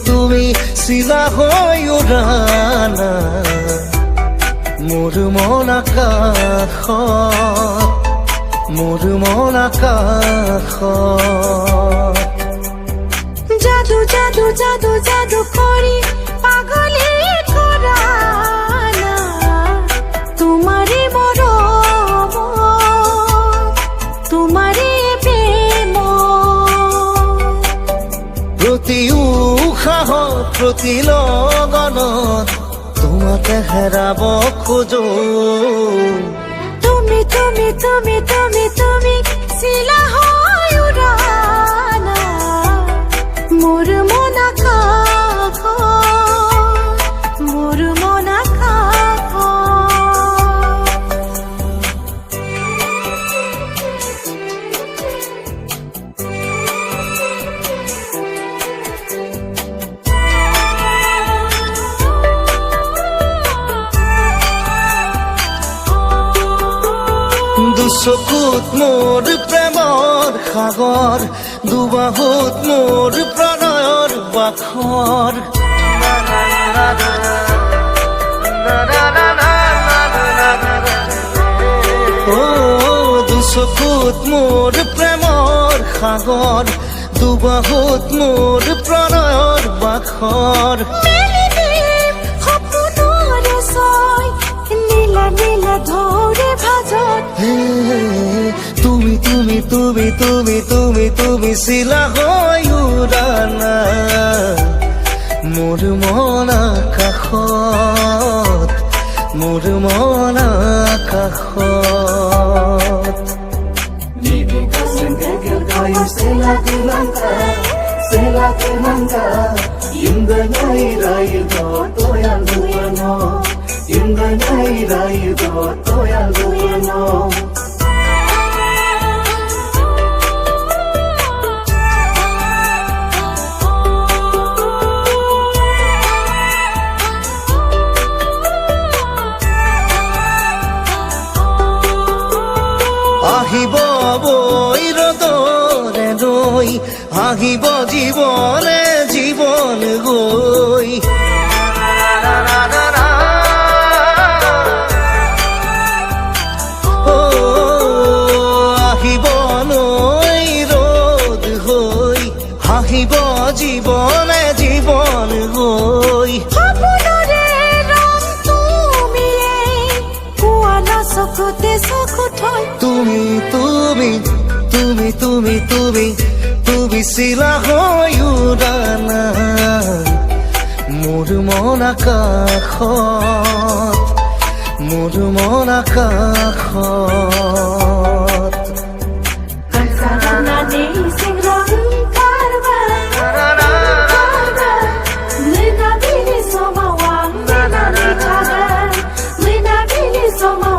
তুমি চিলা হৈ উৰানা মোৰ মন আকাশত জাদু জাদু জাদু জাদু কৰি পাগলে কৰা না তোমাৰে মৰম তোমাৰে প্ৰেম প্ৰতি উশাহত প্ৰতি লগনত তোমাকে হেৰাব খোজো তুমি তুমি তুমি তুমি তুমি চিলা হৈ উৰানা মোৰ মন আকাশত মোৰ মন আকাশত দুচকুত মোৰ প্ৰেমৰ সাগৰ দুবাহুত মোৰ প্ৰণয়ৰ বাখৰ দুচকুত মোৰ প্ৰেমৰ সাগৰ দুবাহুত মোৰ প্ৰণয়ৰ বাখৰ সপোনৰে ছয় নীলা নীলা ধৰে ভাজত তুমি তুমি তুমি তুমি তুমি তুমি চিলা হৈ উৰানা মোৰ মন আকাশত মোৰ মন আকাশত আহিব বৈ ৰদৰে ৰৈ আহিব জীৱনে জীৱন গৈ আহিব নৈ ৰদ হৈ আহিব জীৱনে জীৱন গৈ সপোনৰে ৰং তুমিয়ে পুৱানা চকুতে চকু থৈ তুমি তুমি তুমি তুমি তুমি তুমি চিলা হৈ উৰানা মোৰ মন আকাশত মোৰ মন আকাশত Mına beni soma